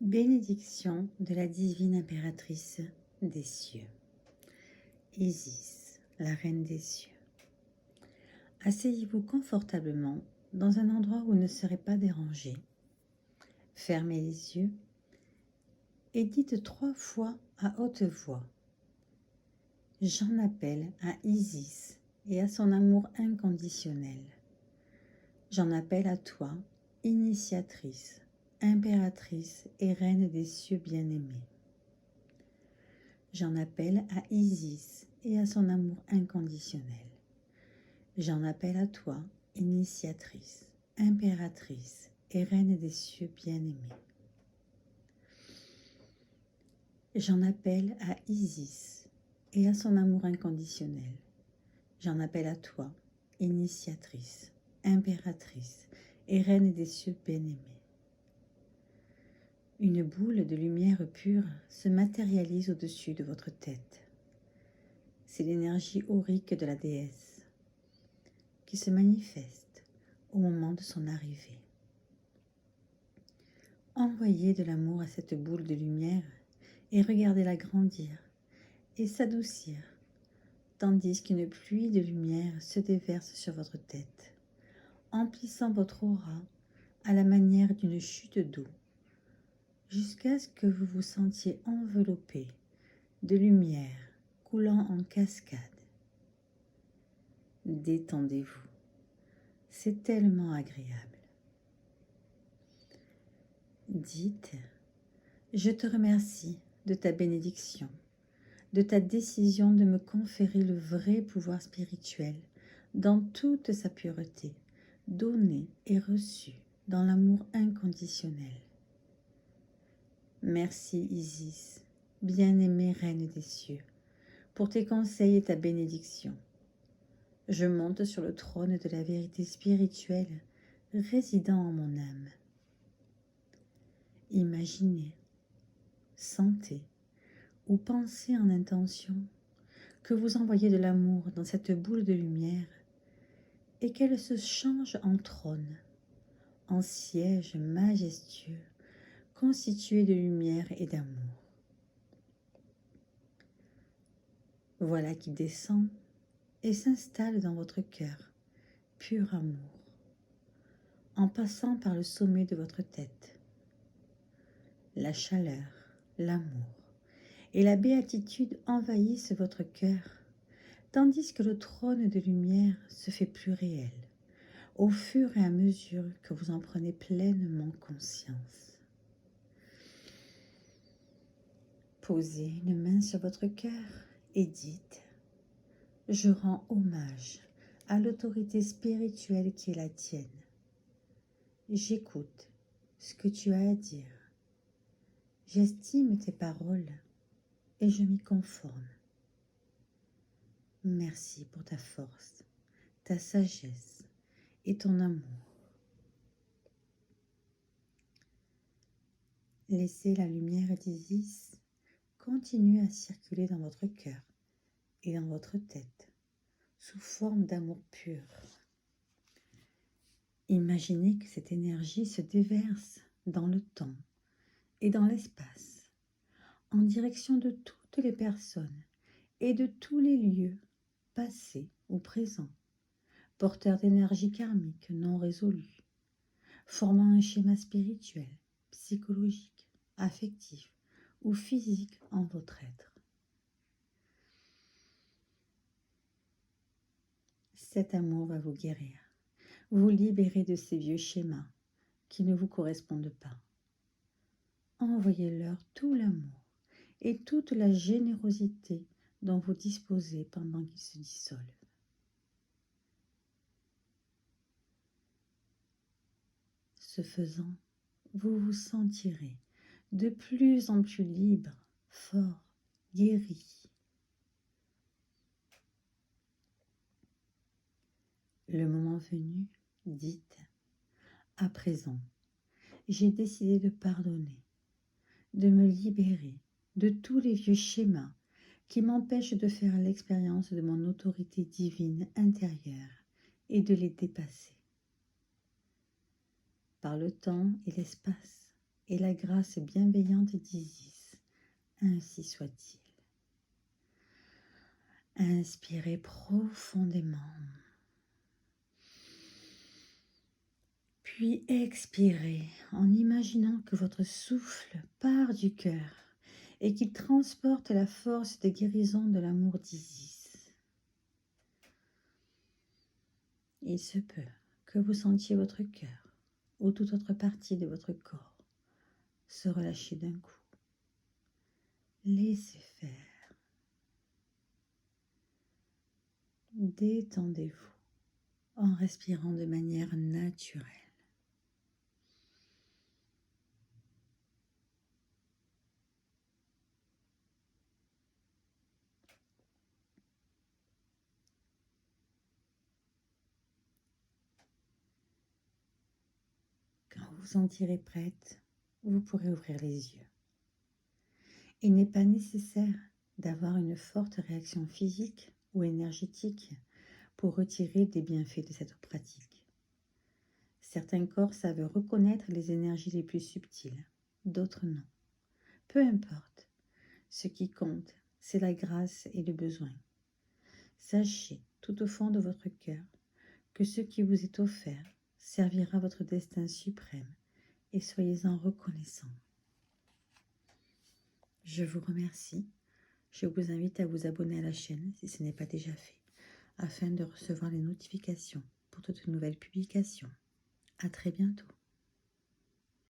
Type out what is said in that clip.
Bénédiction de la divine impératrice des cieux. Isis, la reine des cieux. Asseyez-vous confortablement dans un endroit où vous ne serez pas dérangé. Fermez les yeux et dites 3 fois à haute voix: j'en appelle à Isis et à son amour inconditionnel. J'en appelle à toi, initiatrice, impératrice et reine des cieux bien-aimés. J'en appelle à Isis et à son amour inconditionnel. J'en appelle à toi, initiatrice, impératrice et reine des cieux bien-aimés. J'en appelle à Isis et à son amour inconditionnel. J'en appelle à toi, initiatrice, impératrice et reine des cieux bien-aimés. Une boule de lumière pure se matérialise au-dessus de votre tête. C'est l'énergie aurique de la déesse qui se manifeste au moment de son arrivée. Envoyez de l'amour à cette boule de lumière et regardez-la grandir et s'adoucir, tandis qu'une pluie de lumière se déverse sur votre tête, emplissant votre aura à la manière d'une chute d'eau, jusqu'à ce que vous vous sentiez enveloppé de lumière coulant en cascade. Détendez-vous, c'est tellement agréable. Dites: je te remercie de ta bénédiction, de ta décision de me conférer le vrai pouvoir spirituel dans toute sa pureté, donné et reçu dans l'amour inconditionnel. Merci Isis, bien-aimée reine des cieux, pour tes conseils et ta bénédiction. Je monte sur le trône de la vérité spirituelle résidant en mon âme. Imaginez, sentez ou pensez en intention que vous envoyez de l'amour dans cette boule de lumière et qu'elle se change en trône, en siège majestueux constitué de lumière et d'amour. Voilà qui descend et s'installe dans votre cœur, pur amour, en passant par le sommet de votre tête. La chaleur, l'amour et la béatitude envahissent votre cœur, tandis que le trône de lumière se fait plus réel, au fur et à mesure que vous en prenez pleinement conscience. Posez une main sur votre cœur et dites: je rends hommage à l'autorité spirituelle qui est la tienne. J'écoute ce que tu as à dire. J'estime tes paroles et je m'y conforme. Merci pour ta force, ta sagesse et ton amour. Laissez la lumière d'Isis continuer à circuler dans votre cœur et dans votre tête sous forme d'amour pur. Imaginez que cette énergie se déverse dans le temps et dans l'espace, en direction de toutes les personnes et de tous les lieux, passés ou présents, porteurs d'énergie karmique non résolue, formant un schéma spirituel, psychologique, affectif ou physique en votre être. Cet amour va vous guérir, vous libérer de ces vieux schémas qui ne vous correspondent pas. Envoyez-leur tout l'amour et toute la générosité dont vous disposez pendant qu'ils se dissolvent. Ce faisant, vous vous sentirez de plus en plus libre, fort, guéri. Le moment venu, dites: à présent, j'ai décidé de pardonner, de me libérer de tous les vieux schémas qui m'empêchent de faire l'expérience de mon autorité divine intérieure et de les dépasser. Par le temps et l'espace et la grâce bienveillante d'Isis. Ainsi soit-il. Inspirez profondément. Puis expirez en imaginant que votre souffle part du cœur et qu'il transporte la force de guérison de l'amour d'Isis. Il se peut que vous sentiez votre cœur ou toute autre partie de votre corps se relâcher d'un coup. Laissez faire. Détendez-vous en respirant de manière naturelle. Quand vous vous sentirez prête, vous pourrez ouvrir les yeux. Il n'est pas nécessaire d'avoir une forte réaction physique ou énergétique pour retirer des bienfaits de cette pratique. Certains corps savent reconnaître les énergies les plus subtiles, d'autres non. Peu importe, ce qui compte, c'est la grâce et le besoin. Sachez, tout au fond de votre cœur, que ce qui vous est offert servira votre destin suprême et soyez-en reconnaissants. Je vous remercie. Je vous invite à vous abonner à la chaîne si ce n'est pas déjà fait, afin de recevoir les notifications pour toutes nouvelles publications. À très bientôt.